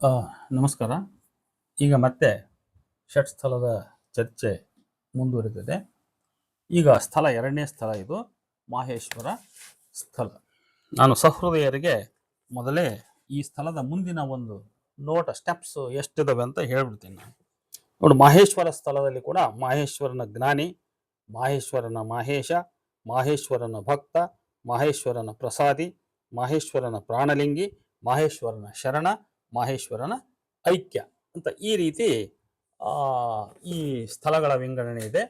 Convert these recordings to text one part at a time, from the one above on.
ಆ, ನಮಸ್ಕಾರ. ಈಗ ಮತ್ತೆ ಷಟ್ ಸ್ಥಳದ ಚರ್ಚೆ ಮುಂದುವರಿದಿದೆ. ಈಗ ಎರಡನೇ ಸ್ಥಳ ಇದು ಮಾಹೇಶ್ವರ ಸ್ಥಳ. ನಾನು ಸಹೃದಯರಿಗೆ ಮೊದಲೇ ಈ ಸ್ಥಳದ ಮುಂದಿನ ಒಂದು ಸ್ಟೆಪ್ಸ್ ಎಷ್ಟಿದಾವೆ ಅಂತ ಹೇಳ್ಬಿಡ್ತೀನಿ. ನಾನು ನೋಡಿ, ಮಾಹೇಶ್ವರ ಸ್ಥಳದಲ್ಲಿ ಕೂಡ ಮಾಹೇಶ್ವರನ ಜ್ಞಾನಿ, ಮಾಹೇಶ್ವರನ ಮಾಹೇಶ, ಮಾಹೇಶ್ವರನ ಭಕ್ತ, ಮಾಹೇಶ್ವರನ ಪ್ರಸಾದಿ, ಮಾಹೇಶ್ವರನ ಪ್ರಾಣಲಿಂಗಿ, ಮಾಹೇಶ್ವರನ ಶರಣ, ಮಾಹೇಶ್ವರನ ಐಕ್ಯ ಅಂತ ಈ ರೀತಿ ಈ ಸ್ಥಳಗಳ ವಿಂಗಡಣೆ ಇದೆ.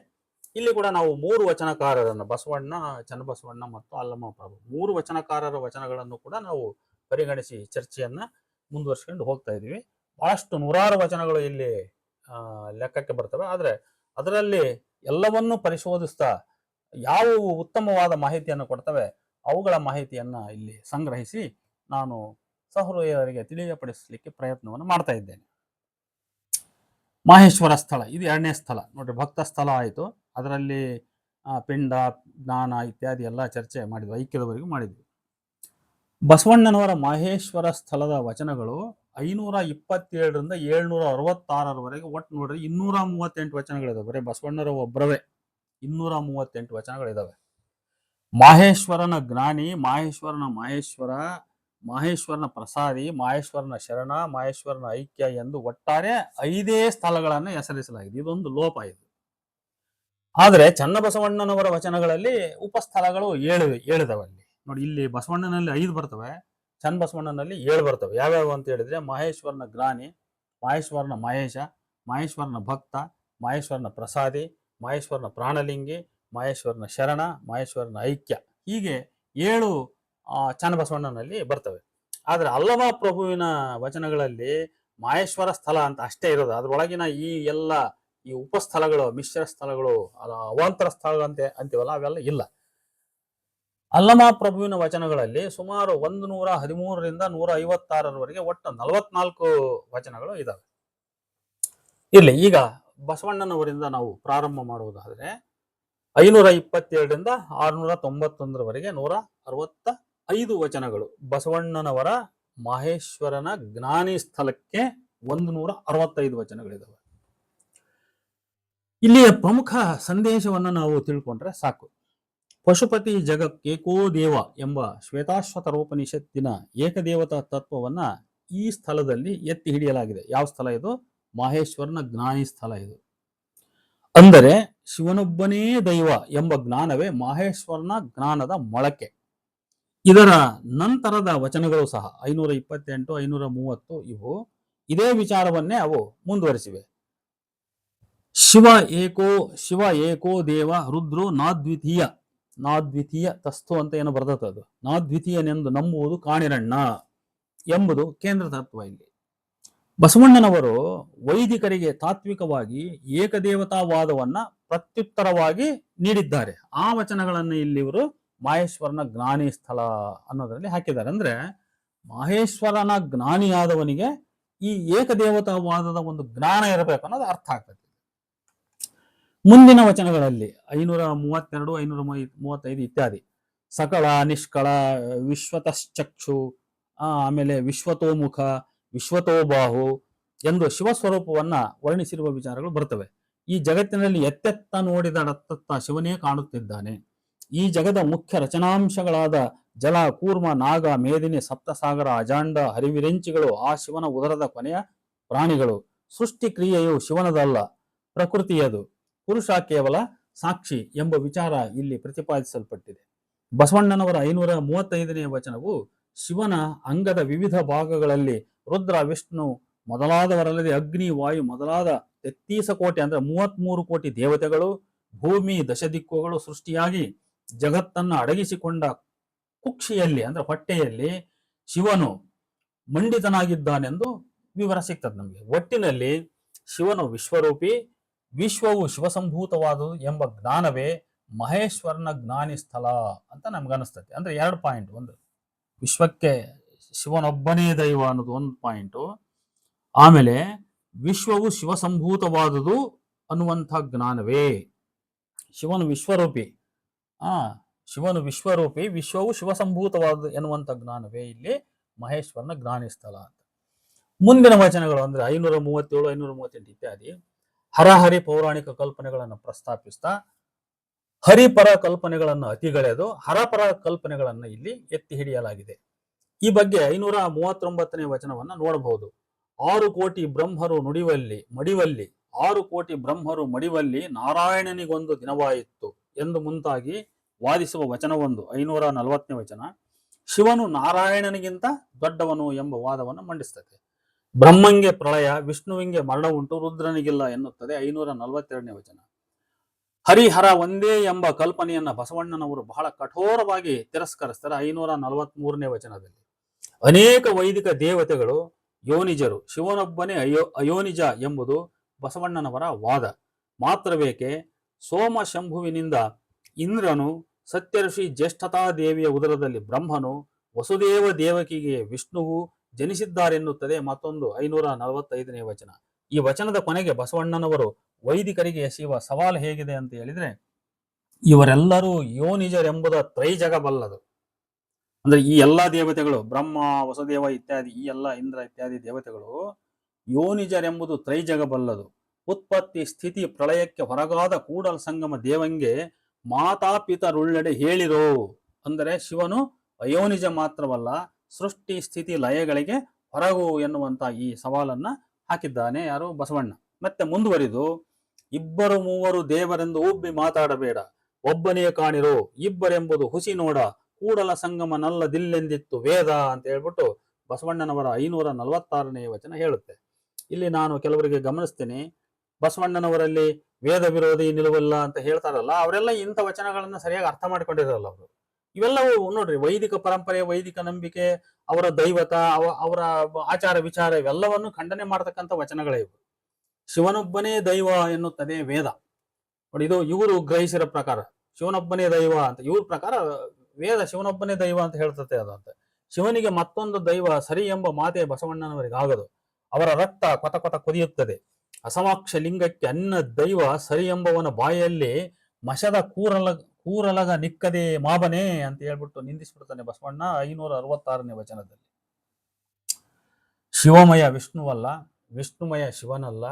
ಇಲ್ಲಿ ಕೂಡ ನಾವು ಮೂರು ವಚನಕಾರರನ್ನು, ಬಸವಣ್ಣ, ಚನ್ನಬಸವಣ್ಣ ಮತ್ತು ಅಲ್ಲಮ ಪ್ರಭು, ಮೂರು ವಚನಕಾರರ ವಚನಗಳನ್ನು ಕೂಡ ನಾವು ಪರಿಗಣಿಸಿ ಚರ್ಚೆಯನ್ನ ಮುಂದುವರ್ಸ್ಕೊಂಡು ಹೋಗ್ತಾ ಇದ್ದೀವಿ. ಬಹಳಷ್ಟು ನೂರಾರು ವಚನಗಳು ಇಲ್ಲಿ ಲೆಕ್ಕಕ್ಕೆ ಬರ್ತವೆ. ಆದರೆ ಅದರಲ್ಲಿ ಎಲ್ಲವನ್ನೂ ಪರಿಶೋಧಿಸ್ತಾ ಯಾವುವು ಉತ್ತಮವಾದ ಮಾಹಿತಿಯನ್ನು ಕೊಡ್ತವೆ ಅವುಗಳ ಮಾಹಿತಿಯನ್ನ ಇಲ್ಲಿ ಸಂಗ್ರಹಿಸಿ ನಾನು ಸಹೃದಯರಿಗೆ ತಿಳಿಯಪಡಿಸಲಿಕ್ಕೆ ಪ್ರಯತ್ನವನ್ನು ಮಾಡ್ತಾ ಇದ್ದೇನೆ. ಮಾಹೇಶ್ವರ ಸ್ಥಳ ಇದು ಎರಡನೇ ಸ್ಥಳ. ನೋಡ್ರಿ, ಭಕ್ತ ಸ್ಥಳ ಆಯಿತು, ಅದರಲ್ಲಿ ಪಿಂಡ, ಜ್ಞಾನ ಇತ್ಯಾದಿ ಎಲ್ಲ ಚರ್ಚೆ ಮಾಡಿದ್ವಿ, ಐಕ್ಯದವರೆಗೂ ಮಾಡಿದ್ವಿ. ಬಸವಣ್ಣನವರ ಮಾಹೇಶ್ವರ ಸ್ಥಳದ ವಚನಗಳು 527ರಿಂದ 766ರವರೆಗೆ, ಒಟ್ಟು ನೋಡ್ರಿ 238 ವಚನಗಳಿದಾವೆ. ಬರೀ ಬಸವಣ್ಣರ ಒಬ್ಬರವೇ 238 ವಚನಗಳಿದಾವೆ. ಮಾಹೇಶ್ವರನ ಜ್ಞಾನಿ, ಮಾಹೇಶ್ವರನ ಮಾಹೇಶ್ವರ, ಮಾಹೇಶ್ವರನ ಪ್ರಸಾದಿ, ಮಾಹೇಶ್ವರನ ಶರಣ, ಮಾಹೇಶ್ವರನ ಐಕ್ಯ ಎಂದು ಒಟ್ಟಾರೆ 5 ಸ್ಥಳಗಳನ್ನು ಹೆಸರಿಸಲಾಗಿದೆ. ಇದೊಂದು ಲೋಪ ಇದು. ಆದರೆ ಚನ್ನಬಸವಣ್ಣನವರ ವಚನಗಳಲ್ಲಿ ಉಪಸ್ಥಳಗಳು 7 ಅಲ್ಲಿ ನೋಡಿ. ಇಲ್ಲಿ ಬಸವಣ್ಣನಲ್ಲಿ 5 ಬರ್ತವೆ, ಚನ್ನಬಸವಣ್ಣನಲ್ಲಿ 7 ಬರ್ತವೆ. ಯಾವ್ಯಾವ ಅಂತ ಹೇಳಿದ್ರೆ, ಮಾಹೇಶ್ವರನ ಜ್ಞಾನಿ, ಮಾಹೇಶ್ವರನ ಮಾಹೇಶ, ಮಾಹೇಶ್ವರನ ಭಕ್ತ, ಮಾಹೇಶ್ವರನ ಪ್ರಸಾದಿ, ಮಾಹೇಶ್ವರನ ಪ್ರಾಣಲಿಂಗಿ, ಮಾಹೇಶ್ವರನ ಶರಣ, ಮಾಹೇಶ್ವರನ ಐಕ್ಯ, ಹೀಗೆ 7 ಚನ್ನಬಸವಣ್ಣನಲ್ಲಿ ಬರ್ತವೆ. ಆದ್ರೆ ಅಲ್ಲಮ ಪ್ರಭುವಿನ ವಚನಗಳಲ್ಲಿ ಮಾಹೇಶ್ವರ ಸ್ಥಳ ಅಂತ ಅಷ್ಟೇ ಇರೋದು. ಅದ್ರೊಳಗಿನ ಈ ಎಲ್ಲ ಈ ಉಪಸ್ಥಳಗಳು, ಮಿಶ್ರ ಸ್ಥಳಗಳು, ಅವಾಂತರ ಸ್ಥಳಗಳಂತೆ ಅಂತೀವಲ್ಲ, ಅವೆಲ್ಲ ಇಲ್ಲ. ಅಲ್ಲಮ ಪ್ರಭುವಿನ ವಚನಗಳಲ್ಲಿ ಸುಮಾರು 113ರಿಂದ 156ರವರೆಗೆ ಒಟ್ಟು 44 ವಚನಗಳು ಇದಾವೆ. ಇರ್ಲಿ, ಈಗ ಬಸವಣ್ಣನವರಿಂದ ನಾವು ಪ್ರಾರಂಭ ಮಾಡುವುದಾದ್ರೆ 527ರಿಂದ 691ರವರೆಗೆ 165 ವಚನಗಳು ಬಸವಣ್ಣನವರ ಮಾಹೇಶ್ವರನ ಜ್ಞಾನಿ ಸ್ಥಳಕ್ಕೆ 165 ವಚನಗಳಿದಾವೆ. ಇಲ್ಲಿಯ ಪ್ರಮುಖ ಸಂದೇಶವನ್ನು ನಾವು ತಿಳ್ಕೊಂಡ್ರೆ ಸಾಕು. ಪಶುಪತಿ ಜಗಕ್ಕೇಕೋ ದೇವ ಎಂಬ ಶ್ವೇತಾಶ್ವತರೋಪನಿಷತ್ತಿನ ಏಕದೇವತಾ ತತ್ವವನ್ನ ಈ ಸ್ಥಳದಲ್ಲಿ ಎತ್ತಿ ಹಿಡಿಯಲಾಗಿದೆ. ಯಾವ ಸ್ಥಳ ಇದು? ಮಾಹೇಶ್ವರನ ಜ್ಞಾನಿ ಸ್ಥಳ ಇದು. ಅಂದರೆ ಶಿವನೊಬ್ಬನೇ ದೈವ ಎಂಬ ಜ್ಞಾನವೇ ಮಾಹೇಶ್ವರನ ಜ್ಞಾನದ ಮೊಳಕೆ. ಇದರ ನಂತರದ ವಚನಗಳು ಸಹ 528, 530 ಇವು ಇದೇ ವಿಚಾರವನ್ನೇ ಅವು ಮುಂದುವರಿಸಿವೆ. ಶಿವ ಏಕೋ ದೇವ ರುದ್ರೋ ನಾದ್ವಿತೀಯ ತಸ್ಥು ಅಂತ ಏನು ಬರ್ತದೆ, ಅದು ನಾದ್ವಿತೀಯನೆಂದು ನಂಬುವುದು ಕಾಣಿರಣ್ಣ ಎಂಬುದು ಕೇಂದ್ರ ತತ್ವ. ಇಲ್ಲಿ ಬಸವಣ್ಣನವರು ವೈದಿಕರಿಗೆ ತಾತ್ವಿಕವಾಗಿ ಏಕದೇವತಾವಾದವನ್ನ ಪ್ರತ್ಯುತ್ತರವಾಗಿ ನೀಡಿದ್ದಾರೆ. ಆ ವಚನಗಳನ್ನು ಇಲ್ಲಿ ಇವರು ಮಾಹೇಶ್ವರನ ಜ್ಞಾನಿ ಸ್ಥಳ ಅನ್ನೋದರಲ್ಲಿ ಹಾಕಿದ್ದಾರೆ. ಅಂದ್ರೆ ಮಾಹೇಶ್ವರನ ಜ್ಞಾನಿಯಾದವನಿಗೆ ಈ ಏಕದೇವತಾವಾದದ ಒಂದು ಜ್ಞಾನ ಇರಬೇಕು ಅನ್ನೋದು ಅರ್ಥ ಆಗ್ತದೆ. ಮುಂದಿನ ವಚನಗಳಲ್ಲಿ 532, 535 ಇತ್ಯಾದಿ ಸಕಲ ನಿಷ್ಕಳ, ವಿಶ್ವತಶ್ಚಕ್ಷು, ಆಮೇಲೆ ವಿಶ್ವತೋಮುಖ, ವಿಶ್ವತೋಬಾಹು ಎಂದು ಶಿವಸ್ವರೂಪವನ್ನ ವರ್ಣಿಸಿರುವ ವಿಚಾರಗಳು ಬರ್ತವೆ. ಈ ಜಗತ್ತಿನಲ್ಲಿ ಎತ್ತೆತ್ತ ನೋಡಿದಡತ್ತ ಶಿವನೇ ಕಾಣುತ್ತಿದ್ದಾನೆ. ಈ ಜಗದ ಮುಖ್ಯ ರಚನಾಂಶಗಳಾದ ಜಲ, ಕೂರ್ಮ, ನಾಗ, ಮೇದಿನಿ, ಸಪ್ತಸಾಗರ, ಅಜಾಂಡ, ಹರಿವಿರೆಂಚಿಗಳು ಆ ಶಿವನ ಉದರದ ಕೊನೆಯ ಪ್ರಾಣಿಗಳು. ಸೃಷ್ಟಿ ಕ್ರಿಯೆಯು ಶಿವನದಲ್ಲ, ಪ್ರಕೃತಿಯದು. ಪುರುಷ ಕೇವಲ ಸಾಕ್ಷಿ ಎಂಬ ವಿಚಾರ ಇಲ್ಲಿ ಪ್ರತಿಪಾದಿಸಲ್ಪಟ್ಟಿದೆ. ಬಸವಣ್ಣನವರ 535ನೇ ವಚನವು ಶಿವನ ಅಂಗದ ವಿವಿಧ ಭಾಗಗಳಲ್ಲಿ ರುದ್ರ, ವಿಷ್ಣು ಮೊದಲಾದವರಲ್ಲದೆ ಅಗ್ನಿ, ವಾಯು ಮೊದಲಾದ 33 ಕೋಟಿ ಅಂದ್ರೆ 33 ಕೋಟಿ ದೇವತೆಗಳು, ಭೂಮಿ, ದಶದಿಕ್ಕುಗಳು ಸೃಷ್ಟಿಯಾಗಿ ಜಗತ್ತನ್ನು ಅಡಗಿಸಿಕೊಂಡ ಕುಕ್ಷಿಯಲ್ಲಿ ಅಂದ್ರೆ ಹೊಟ್ಟೆಯಲ್ಲಿ ಶಿವನು ಮಂಡಿತನಾಗಿದ್ದಾನೆಂದು ವಿವರ ಸಿಗ್ತದೆ ನಮಗೆ. ಒಟ್ಟಿನಲ್ಲಿ ಶಿವನು ವಿಶ್ವರೂಪಿ, ವಿಶ್ವವು ಶಿವಸಂಭೂತವಾದುದು ಎಂಬ ಜ್ಞಾನವೇ ಮಹೇಶ್ವರನ ಜ್ಞಾನಿ ಸ್ಥಳ ಅಂತ ನಮ್ಗನಿಸ್ತದೆ. ಅಂದ್ರೆ 2 ಪಾಯಿಂಟ್. ಒಂದು, ವಿಶ್ವಕ್ಕೆ ಶಿವನೊಬ್ಬನೇ ದೈವ ಅನ್ನೋದು ಒಂದು ಪಾಯಿಂಟು. ಆಮೇಲೆ ವಿಶ್ವವು ಶಿವಸಂಭೂತವಾದುದು ಅನ್ನುವಂಥ ಜ್ಞಾನವೇ. ಶಿವನು ವಿಶ್ವರೂಪಿ, ಶಿವನು ವಿಶ್ವರೂಪಿ, ವಿಶ್ವವು ಶಿವಸಂಭೂತವಾದುದು ಎನ್ನುವಂಥ ಜ್ಞಾನವೇ ಇಲ್ಲಿ ಮಹೇಶ್ವರನ ಜ್ಞಾನಿ ಸ್ಥಳ ಅಂತ. ಮುಂದಿನ ವಚನಗಳು ಅಂದ್ರೆ 537, 538 ಇತ್ಯಾದಿ ಹರಹರಿ ಪೌರಾಣಿಕ ಕಲ್ಪನೆಗಳನ್ನು ಪ್ರಸ್ತಾಪಿಸ್ತಾ ಹರಿಪರ ಕಲ್ಪನೆಗಳನ್ನು ಅತಿಗಳೆದು ಹರಪರ ಕಲ್ಪನೆಗಳನ್ನು ಇಲ್ಲಿ ಎತ್ತಿ ಹಿಡಿಯಲಾಗಿದೆ. ಈ ಬಗ್ಗೆ 539ನೇ ವಚನವನ್ನ ನೋಡಬಹುದು. 6 ಕೋಟಿ ಬ್ರಹ್ಮರು ಮಡಿವಲ್ಲಿ 6 ಕೋಟಿ ಬ್ರಹ್ಮರು ಮಡಿವಲ್ಲಿ ನಾರಾಯಣನಿಗೊಂದು ದಿನವಾಯಿತು ಎಂದು ಮುಂತಾಗಿ ವಾದಿಸುವ ವಚನವೊಂದು 540ನೇ ವಚನ ಶಿವನು ನಾರಾಯಣನಿಗಿಂತ ದೊಡ್ಡವನು ಎಂಬ ವಾದವನ್ನು ಮಂಡಿಸುತ್ತದೆ. ಬ್ರಹ್ಮಂಗೆ ಪ್ರಳಯ, ವಿಷ್ಣುವಿಗೆ ಮರಣ ಉಂಟು, ರುದ್ರನಿಗಿಲ್ಲ ಎನ್ನುತ್ತದೆ 542ನೇ ವಚನ. ಹರಿಹರ ಒಂದೇ ಎಂಬ ಕಲ್ಪನೆಯನ್ನ ಬಸವಣ್ಣನವರು ಬಹಳ ಕಠೋರವಾಗಿ ತಿರಸ್ಕರಿಸ್ತಾರೆ 543ನೇ ವಚನದಲ್ಲಿ. ಅನೇಕ ವೈದಿಕ ದೇವತೆಗಳು ಯೋನಿಜರು, ಶಿವನೊಬ್ಬನೇ ಅಯೋನಿಜ ಎಂಬುದು ಬಸವಣ್ಣನವರ ವಾದ. ಮಾತ್ರವೇಕೆ ಸೋಮ ಶಂಭುವಿನಿಂದ ಇಂದ್ರನು, ಸತ್ಯಋಷಿ ಜ್ಯೇಷ್ಠತಾ ದೇವಿಯ ಉದರದಲ್ಲಿ ಬ್ರಹ್ಮನು, ವಸುದೇವ ದೇವಕಿಗೆ ವಿಷ್ಣುವು ಜನಿಸಿದ್ದಾರೆನ್ನುತ್ತದೆ ಮತ್ತೊಂದು 545ನೇ ವಚನ. ಈ ವಚನದ ಕೊನೆಗೆ ಬಸವಣ್ಣನವರು ವೈದಿಕರಿಗೆ ಎಸೆಯುವ ಸವಾಲು ಹೇಗಿದೆ ಅಂತ ಹೇಳಿದ್ರೆ, ಇವರೆಲ್ಲರೂ ಯೋನಿಜರೆಂಬುದ ತ್ರೈಜಗ ಬಲ್ಲದು. ಅಂದ್ರೆ ಈ ಎಲ್ಲಾ ದೇವತೆಗಳು ಬ್ರಹ್ಮ, ವಸುದೇವ ಇತ್ಯಾದಿ ಈ ಎಲ್ಲ ಇಂದ್ರ ಇತ್ಯಾದಿ ದೇವತೆಗಳು ಯೋನಿಜರೆಂಬುದು ತ್ರೈಜಗ ಬಲ್ಲದು. ಉತ್ಪತ್ತಿ ಸ್ಥಿತಿ ಪ್ರಳಯಕ್ಕೆ ಹೊರಗಾದ ಕೂಡಲ ಸಂಗಮ ದೇವಂಗೆ ಮಾತಾಪಿತರುಳ್ಳೆಡೆ ಹೇಳಿರೋ. ಅಂದರೆ ಶಿವನು ಅಯೋನಿಜ ಮಾತ್ರವಲ್ಲ, ಸೃಷ್ಟಿ ಸ್ಥಿತಿ ಲಯಗಳಿಗೆ ಹೊರಗು ಎನ್ನುವಂತ ಈ ಸವಾಲನ್ನ ಹಾಕಿದ್ದಾನೆ ಯಾರು? ಬಸವಣ್ಣ. ಮತ್ತೆ ಮುಂದುವರಿದು, ಇಬ್ಬರು ಮೂವರು ದೇವರೆಂದು ಉಬ್ಬಿ ಮಾತಾಡಬೇಡ, ಒಬ್ಬನೇ ಕಾಣಿರೋ, ಇಬ್ಬರೆಂಬುದು ಹುಸಿ ನೋಡ, ಕೂಡಲ ಸಂಗಮ ನಲ್ಲದಿಲ್ಲೆಂದಿತ್ತು ವೇದ ಅಂತ ಹೇಳ್ಬಿಟ್ಟು ಬಸವಣ್ಣನವರ 546ನೇ ವಚನ ಹೇಳುತ್ತೆ. ಇಲ್ಲಿ ನಾನು ಕೆಲವರಿಗೆ ಗಮನಿಸ್ತೀನಿ, ಬಸವಣ್ಣನವರಲ್ಲಿ ವೇದ ವಿರೋಧಿ ನಿಲುವಲ್ಲ ಅಂತ ಹೇಳ್ತಾರಲ್ಲ, ಅವರೆಲ್ಲ ಇಂಥ ವಚನಗಳನ್ನ ಸರಿಯಾಗಿ ಅರ್ಥ ಮಾಡ್ಕೊಂಡಿರಲ್ಲ ಅವರು. ಇವೆಲ್ಲವೂ ನೋಡ್ರಿ, ವೈದಿಕ ಪರಂಪರೆ, ವೈದಿಕ ನಂಬಿಕೆ, ಅವರ ದೈವತ, ಅವರ ಆಚಾರ ವಿಚಾರ ಇವೆಲ್ಲವನ್ನು ಖಂಡನೆ ಮಾಡತಕ್ಕಂಥ ವಚನಗಳೇ ಇವು. ಶಿವನೊಬ್ಬನೇ ದೈವ ಎನ್ನುತ್ತದೆ ವೇದ. ನೋಡಿ, ಇದು ಇವರು ಗ್ರಹಿಸಿರೋ ಪ್ರಕಾರ ಶಿವನೊಬ್ಬನೇ ದೈವ ಅಂತ, ಇವ್ರ ಪ್ರಕಾರ ವೇದ ಶಿವನೊಬ್ಬನೇ ದೈವ ಅಂತ ಹೇಳ್ತತೆ ಅದಂತೆ. ಶಿವನಿಗೆ ಮತ್ತೊಂದು ದೈವ ಸರಿ ಎಂಬ ಮಾತೆ ಬಸವಣ್ಣನವರಿಗೆ ಆಗದು. ಅವರ ರಕ್ತ ಕೊತ ಕೊತ ಕುದಿಯುತ್ತದೆ. ಅಸಮಾಕ್ಷ ಲಿಂಗಕ್ಕೆ ಅನ್ನ ದೈವ ಸರಿ ಎಂಬವನ ಬಾಯಲ್ಲಿ ಮಶದ ಕೂರಲಗ ನಿಕ್ಕದೆ ಮಾಬನೇ ಅಂತ ಹೇಳ್ಬಿಟ್ಟು ನಿಂದಿಸ್ಬಿಡ್ತಾನೆ ಬಸವಣ್ಣ 566ನೇ ವಚನದಲ್ಲಿ. ಶಿವಮಯ ವಿಷ್ಣುವಲ್ಲ, ವಿಷ್ಣುಮಯ ಶಿವನಲ್ಲ,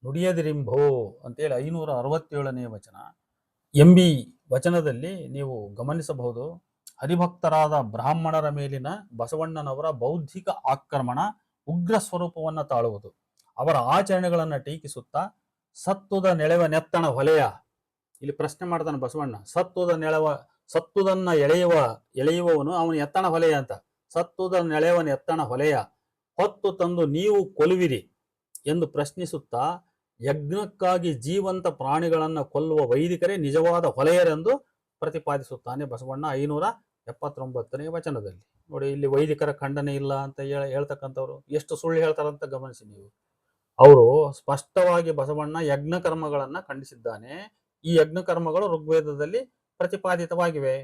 ನುಡಿಯದಿರಿಂಭೋ ಅಂತೇಳಿ 567ನೇ ವಚನ. ಎಂಬಿ ವಚನದಲ್ಲಿ ನೀವು ಗಮನಿಸಬಹುದು, ಹರಿಭಕ್ತರಾದ ಬ್ರಾಹ್ಮಣರ ಮೇಲಿನ ಬಸವಣ್ಣನವರ ಬೌದ್ಧಿಕ ಆಕ್ರಮಣ ಉಗ್ರ ಸ್ವರೂಪವನ್ನ ತಾಳುವುದು. ಅವರ ಆಚರಣೆಗಳನ್ನು ಟೀಕಿಸುತ್ತಾ ಸತ್ತುದ ನೆಳೆವ ನೆತ್ತಣ ಹೊಲೆಯ, ಇಲ್ಲಿ ಪ್ರಶ್ನೆ ಮಾಡ್ತಾನೆ ಬಸವಣ್ಣ, ಸತ್ತುದನ್ನ ಎಳೆಯುವವನು ಅವನು ಎತ್ತಣ ಹೊಲೆಯ ಅಂತ, ಸತ್ತುದ ನೆಳೆಯವನ ಎತ್ತಣ ಹೊಲೆಯ ಹೊತ್ತು ತಂದು ನೀವು ಕೊಲುವಿರಿ ಎಂದು ಪ್ರಶ್ನಿಸುತ್ತಾ ಯಜ್ಞಕ್ಕಾಗಿ ಜೀವಂತ ಪ್ರಾಣಿಗಳನ್ನ ಕೊಲ್ಲುವ ವೈದಿಕರೇ ನಿಜವಾದ ಹೊಲೆಯರೆಂದು ಪ್ರತಿಪಾದಿಸುತ್ತಾನೆ ಬಸವಣ್ಣ 579ನೇ ವಚನದಲ್ಲಿ. ನೋಡಿ, ಇಲ್ಲಿ ವೈದಿಕರ ಖಂಡನೆ ಇಲ್ಲ ಅಂತ ಹೇಳ್ತಕ್ಕಂಥವ್ರು ಎಷ್ಟು ಸುಳ್ಳು ಹೇಳ್ತಾರಂತ ಗಮನಿಸಿ ನೀವು. ಅವರು ಸ್ಪಷ್ಟವಾಗಿ ಬಸವಣ್ಣ ಯಜ್ಞ ಕರ್ಮಗಳನ್ನ ಖಂಡಿಸಿದ್ದಾನೆ. ಈ ಯಜ್ಞ ಕರ್ಮಗಳು ಋಗ್ವೇದದಲ್ಲಿ ಪ್ರತಿಪಾದಿತವಾಗಿವೆ.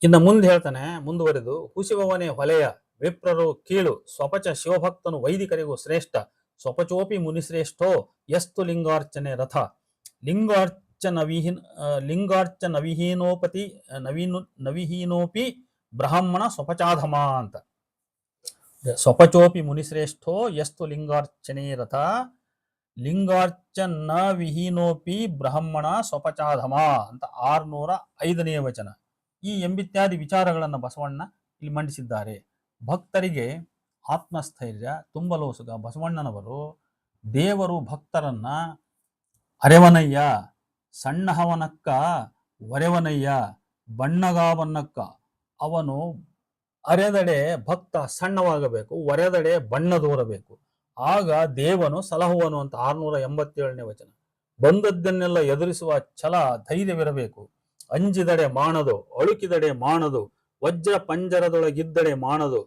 ಇನ್ನು ಮುಂದೆ ಹೇಳ್ತಾನೆ, ಮುಂದುವರೆದು, ಹುಸಿವವನೇ ಹೊಲೆಯ, ವಿಪ್ರರು ಕೀಳು, ಸ್ವಪಚ ಶಿವಭಕ್ತನು ವೈದಿಕರಿಗೂ ಶ್ರೇಷ್ಠ, ಸ್ವಪಚೋಪಿ ಮುನಿಶ್ರೇಷ್ಠೋ ಯಸ್ತು ಲಿಂಗಾರ್ಚನೆ ರಥ, ನವಿಹೀನೋಪಿ ಬ್ರಾಹ್ಮಣ ಸ್ವಪಚಾಧಮ ಅಂತ. ಸ್ವಪಚೋಪಿ ಮುನಿಶ್ರೇಷ್ಠೋ ಯಸ್ತು ಲಿಂಗಾರ್ಚನೆ ರಥ, ಲಿಂಗಾರ್ಚನ ವಿಹೀನೋಪಿ ಬ್ರಾಹ್ಮಣ ಸ್ವಪಚಾಧಮ ಅಂತ 605ನೇ ವಚನ. ಈ ಎಂಬಿತ್ಯಾದಿ ವಿಚಾರಗಳನ್ನು ಬಸವಣ್ಣ ಇಲ್ಲಿ ಮಂಡಿಸಿದ್ದಾರೆ. ಭಕ್ತರಿಗೆ ಆತ್ಮಸ್ಥೈರ್ಯ ತುಂಬಲೋಸುಗ ಬಸವಣ್ಣನವರು ದೇವರು ಭಕ್ತರನ್ನ ಅರೆವನಯ್ಯ, ಸಣ್ಣಹವನಕ್ಕ ಒರೆವನಯ್ಯ, ಬಣ್ಣಗಾವನ್ನಕ್ಕ, ಅವನು ಅರೆದಡೆ ಭಕ್ತ ಸಣ್ಣವಾಗಬೇಕು, ಒರೆದಡೆ ಬಣ್ಣ ದೂರಬೇಕು, ಆಗ ದೇವನು ಸಲಹುವನು ಅಂತ 687ನೇ ವಚನ. ಬಂದದ್ದನ್ನೆಲ್ಲ ಎದುರಿಸುವ ಛಲ ಧೈರ್ಯವಿರಬೇಕು, ಅಂಜಿದಡೆ ಮಾಣದು, ಅಳುಕಿದಡೆ ಮಾಣದು, ವಜ್ರ ಪಂಜರದೊಳಗಿದ್ದಡೆ ಮಾಣದು,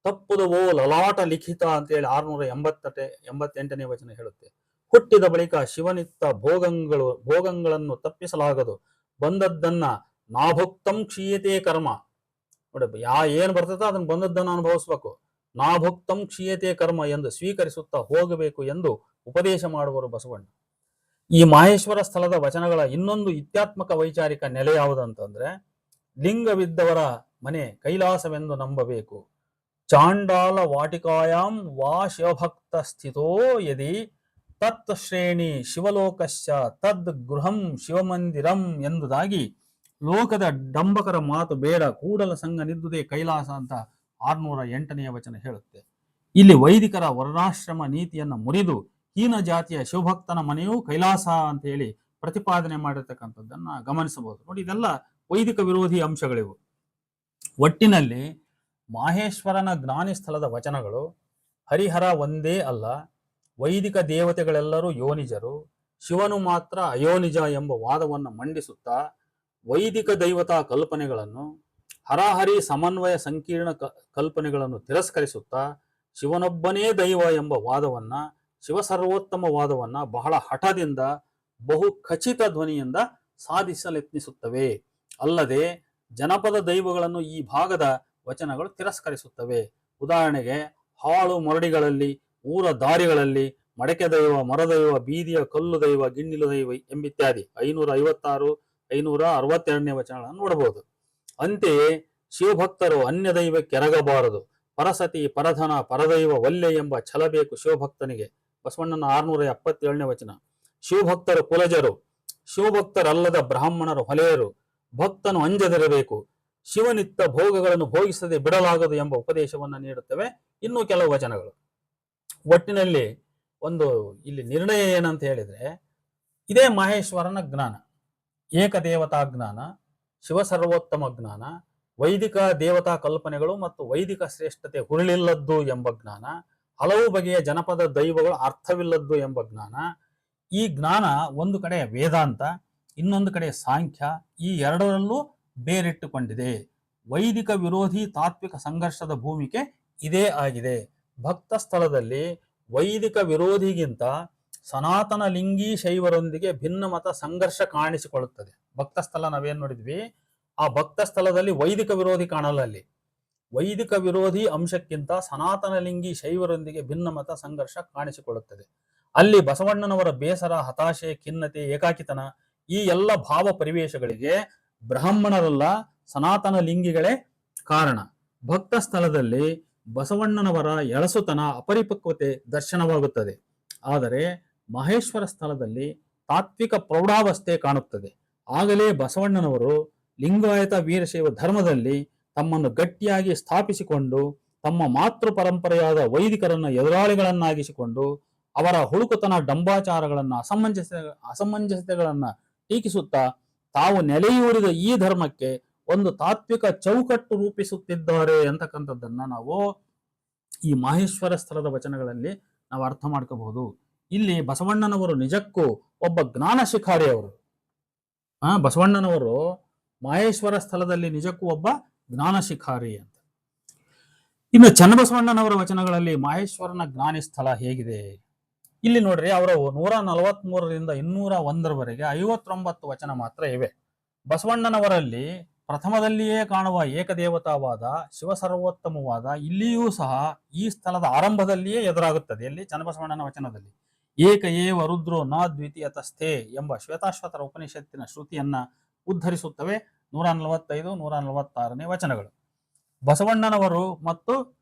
ತಪ್ಪುದವೋ ಲಲಾಟ ಲಿಖಿತ ಅಂತೇಳಿ 688ನೇ ವಚನ ಹೇಳುತ್ತೆ. ಹುಟ್ಟಿದ ಬಳಿಕ ಶಿವನಿತ್ತ ಭೋಗಗಳನ್ನು ತಪ್ಪಿಸಲಾಗದು, ಬಂದದ್ದನ್ನ ನಾಭುಕ್ತಂ ಕ್ಷೀಯತೆ ಕರ್ಮ. ನೋಡಿ, ಏನ್ ಬರ್ತದೋ ಅದನ್ನ ಬಂದದ್ದನ್ನು ಅನುಭವಿಸ್ಬೇಕು. ನಾಭುಕ್ತಂ ಕ್ಷೀಯತೆ ಕರ್ಮ ಎಂದು ಸ್ವೀಕರಿಸುತ್ತಾ ಹೋಗಬೇಕು ಎಂದು ಉಪದೇಶ ಮಾಡುವರು ಬಸವಣ್ಣ. ಈ ಮಾಹೇಶ್ವರ ಸ್ಥಳದ ವಚನಗಳ ಇನ್ನೊಂದು ಇತ್ಯಾತ್ಮಕ ವೈಚಾರಿಕ ನೆಲೆ ಯಾವುದಂತಂದ್ರೆ, ಲಿಂಗವಿದ್ದವರ ಮನೆ ಕೈಲಾಸವೆಂದು ನಂಬಬೇಕು, ಚಾಂಡಾಲ ವಾಟಿಕಾಯಾಂ ವಾ ಶಿವಭಕ್ತ ಸ್ಥಿತೋ ಯದಿ ತತ್ ಶ್ರೇಣಿ ಶಿವಲೋಕಶ್ಚ ತದ್ ಗೃಹಂ ಶಿವಮಂದಿರಂ ಎಂಬುದಾಗಿ ಲೋಕದ ಡಂಬಕರ ಮಾತು ಬೇಡ, ಕೂಡಲ ಸಂಘ ನಿದ್ದುದೇ ಕೈಲಾಸ ಅಂತ 608ನೇ ವಚನ ಹೇಳುತ್ತೆ. ಇಲ್ಲಿ ವೈದಿಕರ ವರ್ಣಾಶ್ರಮ ನೀತಿಯನ್ನು ಮುರಿದು ಹೀನ ಜಾತಿಯ ಶಿವಭಕ್ತನ ಮನೆಯೂ ಕೈಲಾಸ ಅಂತ ಹೇಳಿ ಪ್ರತಿಪಾದನೆ ಮಾಡಿರ್ತಕ್ಕಂಥದ್ದನ್ನ ಗಮನಿಸಬಹುದು. ನೋಡಿ, ಇದೆಲ್ಲ ವೈದಿಕ ವಿರೋಧಿ ಅಂಶಗಳಿವು. ಒಟ್ಟಿನಲ್ಲಿ ಮಾಹೇಶ್ವರನ ಜ್ಞಾನಿ ಸ್ಥಳದ ವಚನಗಳು ಹರಿಹರ ಒಂದೇ ಅಲ್ಲ, ವೈದಿಕ ದೇವತೆಗಳೆಲ್ಲರೂ ಯೋನಿಜರು, ಶಿವನು ಮಾತ್ರ ಅಯೋನಿಜ ಎಂಬ ವಾದವನ್ನು ಮಂಡಿಸುತ್ತಾ ವೈದಿಕ ದೈವತಾ ಕಲ್ಪನೆಗಳನ್ನು, ಹರಹರಿ ಸಮನ್ವಯ ಸಂಕೀರ್ಣ ಕಲ್ಪನೆಗಳನ್ನು ತಿರಸ್ಕರಿಸುತ್ತಾ ಶಿವನೊಬ್ಬನೇ ದೈವ ಎಂಬ ವಾದವನ್ನ, ಶಿವಸರ್ವೋತ್ತಮ ವಾದವನ್ನ ಬಹಳ ಹಠದಿಂದ ಬಹು ಖಚಿತ ಧ್ವನಿಯಿಂದ ಸಾಧಿಸಲೆತ್ನಿಸುತ್ತವೆ. ಅಲ್ಲದೆ ಜನಪದ ದೈವಗಳನ್ನು ಈ ಭಾಗದ ವಚನಗಳು ತಿರಸ್ಕರಿಸುತ್ತವೆ. ಉದಾಹರಣೆಗೆ, ಹಾಳು ಮರಡಿಗಳಲ್ಲಿ, ಊರ ದಾರಿಗಳಲ್ಲಿ ಮಡಕೆ ದೈವ, ಮರದೈವ, ಬೀದಿಯ ಕಲ್ಲು ದೈವ, ಗಿಣ್ಣಿಲು ದೈವ ಎಂಬಿತ್ಯಾದಿ 556, 562ನೇ ವಚನಗಳನ್ನು ನೋಡಬಹುದು. ಅಂತೆಯೇ ಶಿವಭಕ್ತರು ಅನ್ಯ ದೈವಕ್ಕೆ ಎರಗಬಾರದು, ಪರಸತಿ, ಪರಧನ, ಪರದೈವ ಒಲ್ಲೆ ಎಂಬ ಛಲಬೇಕು ಶಿವಭಕ್ತನಿಗೆ. ಬಸವಣ್ಣನ 677ನೇ ವಚನ. ಶಿವಭಕ್ತರು ಕುಲಜರು, ಶಿವಭಕ್ತರಲ್ಲದ ಬ್ರಾಹ್ಮಣರು ಹೊಲೆಯರು, ಭಕ್ತನು ಅಂಜದಿರಬೇಕು, ಶಿವನಿತ್ತ ಭೋಗಗಳನ್ನು ಭೋಗಿಸದೆ ಬಿಡಲಾಗದು ಎಂಬ ಉಪದೇಶವನ್ನು ನೀಡುತ್ತವೆ ಇನ್ನೂ ಕೆಲವು ವಚನಗಳು. ಒಟ್ಟಿನಲ್ಲಿ ಇಲ್ಲಿ ನಿರ್ಣಯ ಏನಂತ ಹೇಳಿದ್ರೆ, ಇದೇ ಮಹೇಶ್ವರನ ಜ್ಞಾನ, ಏಕದೇವತಾ ಜ್ಞಾನ, ಶಿವಸರ್ವೋತ್ತಮ ಜ್ಞಾನ, ವೈದಿಕ ದೇವತಾ ಕಲ್ಪನೆಗಳು ಮತ್ತು ವೈದಿಕ ಶ್ರೇಷ್ಠತೆ ಹುರುಳಿಲ್ಲದ್ದು ಎಂಬ ಜ್ಞಾನ, ಹಲವು ಬಗೆಯ ಜನಪದ ದೈವಗಳು ಅರ್ಥವಿಲ್ಲದ್ದು ಎಂಬ ಜ್ಞಾನ. ಈ ಜ್ಞಾನ ಒಂದು ಕಡೆ ವೇದಾಂತ, ಇನ್ನೊಂದು ಕಡೆ ಸಾಂಖ್ಯ, ಈ ಎರಡರಲ್ಲೂ ಬೇರಿಟ್ಟುಕೊಂಡಿದೆ. ವೈದಿಕ ವಿರೋಧಿ ತಾತ್ವಿಕ ಸಂಘರ್ಷದ ಭೂಮಿಕೆ ಇದೇ ಆಗಿದೆ. ಭಕ್ತ ಸ್ಥಳದಲ್ಲಿ ವೈದಿಕ ವಿರೋಧಿಗಿಂತ ಸನಾತನ ಲಿಂಗಿ ಶೈವರೊಂದಿಗೆ ಭಿನ್ನಮತ ಸಂಘರ್ಷ ಕಾಣಿಸಿಕೊಳ್ಳುತ್ತದೆ. ಭಕ್ತ ಸ್ಥಳ ನಾವೇನ್ ನೋಡಿದ್ವಿ, ಆ ಭಕ್ತ ಸ್ಥಳದಲ್ಲಿ ವೈದಿಕ ವಿರೋಧಿ ಕಾಣಲ್ಲ. ಅಲ್ಲಿ ವೈದಿಕ ವಿರೋಧಿ ಅಂಶಕ್ಕಿಂತ ಸನಾತನ ಲಿಂಗಿ ಶೈವರೊಂದಿಗೆ ಭಿನ್ನಮತ ಸಂಘರ್ಷ ಕಾಣಿಸಿಕೊಳ್ಳುತ್ತದೆ. ಅಲ್ಲಿ ಬಸವಣ್ಣನವರ ಬೇಸರ, ಹತಾಶೆ, ಖಿನ್ನತೆ, ಏಕಾಕಿತನ ಈ ಎಲ್ಲ ಭಾವ ಪರಿವೇಶಗಳಿಗೆ ಬ್ರಾಹ್ಮಣರಲ್ಲ, ಸನಾತನ ಲಿಂಗಿಗಳೇ ಕಾರಣ. ಭಕ್ತ ಸ್ಥಳದಲ್ಲಿ ಬಸವಣ್ಣನವರ ಎಳಸುತನ, ಅಪರಿಪಕ್ವತೆ ದರ್ಶನವಾಗುತ್ತದೆ. ಆದರೆ ಮಹೇಶ್ವರ ಸ್ಥಳದಲ್ಲಿ ತಾತ್ವಿಕ ಪ್ರೌಢಾವಸ್ಥೆ ಕಾಣುತ್ತದೆ. ಆಗಲೇ ಬಸವಣ್ಣನವರು ಲಿಂಗಾಯತ ವೀರಶೈವ ಧರ್ಮದಲ್ಲಿ ತಮ್ಮನ್ನು ಗಟ್ಟಿಯಾಗಿ ಸ್ಥಾಪಿಸಿಕೊಂಡು ತಮ್ಮ ಮಾತೃ ಪರಂಪರೆಯಾದ ವೈದಿಕರನ್ನ ಎದುರಾಳಿಗಳನ್ನಾಗಿಸಿಕೊಂಡು ಅವರ ಹುಳುಕುತನ, ಡಂಬಾಚಾರಗಳನ್ನ, ಅಸಮಂಜಸತೆಗಳನ್ನ ಟೀಕಿಸುತ್ತಾ ತಾವು ನೆಲೆಯೂರಿದ ಈ ಧರ್ಮಕ್ಕೆ ಒಂದು ತಾತ್ವಿಕ ಚೌಕಟ್ಟು ರೂಪಿಸುತ್ತಿದ್ದಾರೆ ಅಂತಕ್ಕಂಥದ್ದನ್ನ ನಾವು ಈ ಮಹೇಶ್ವರ ಸ್ಥಳದ ವಚನಗಳಲ್ಲಿ ನಾವು ಅರ್ಥ ಮಾಡ್ಕೋಬಹುದು. ಇಲ್ಲಿ ಬಸವಣ್ಣನವರು ನಿಜಕ್ಕೂ ಒಬ್ಬ ಜ್ಞಾನ ಶಿಖಾರಿ. ಅವರು ಬಸವಣ್ಣನವರು ಮಹೇಶ್ವರ ಸ್ಥಳದಲ್ಲಿ ನಿಜಕ್ಕೂ ಒಬ್ಬ ಜ್ಞಾನ ಶಿಖಾರಿ ಅಂತ. ಇನ್ನು ಚನ್ನಬಸವಣ್ಣನವರ ವಚನಗಳಲ್ಲಿ ಮಹೇಶ್ವರನ ಜ್ಞಾನಿ ಸ್ಥಳ ಹೇಗಿದೆ ಇಲ್ಲಿ ನೋಡ್ರಿ. ಅವರು 143ರಿಂದ 201ರವರೆಗೆ 59 ವಚನ ಮಾತ್ರ ಇವೆ. ಬಸವಣ್ಣನವರಲ್ಲಿ ಪ್ರಥಮದಲ್ಲಿಯೇ ಕಾಣುವ ಏಕದೇವತಾವಾದ, ಶಿವಸರ್ವೋತ್ತಮವಾದ ಇಲ್ಲಿಯೂ ಸಹ ಈ ಸ್ಥಳದ ಆರಂಭದಲ್ಲಿಯೇ ಎದುರಾಗುತ್ತದೆ. ಎಲ್ಲಿ? ಚನ್ನಬಸವಣ್ಣನ ವಚನದಲ್ಲಿ. ಏಕ ಏವ ರುದ್ರೋ ನ ದ್ವಿತೀಯ ತಸ್ಥೆ ಎಂಬ ಶ್ವೇತಾಶ್ವತರ ಉಪನಿಷತ್ತಿನ ಶ್ರುತಿಯನ್ನ ಉದ್ಧರಿಸುತ್ತವೆ 145, 146ನೇ ವಚನಗಳು. ಬಸವಣ್ಣನವರು ಮತ್ತು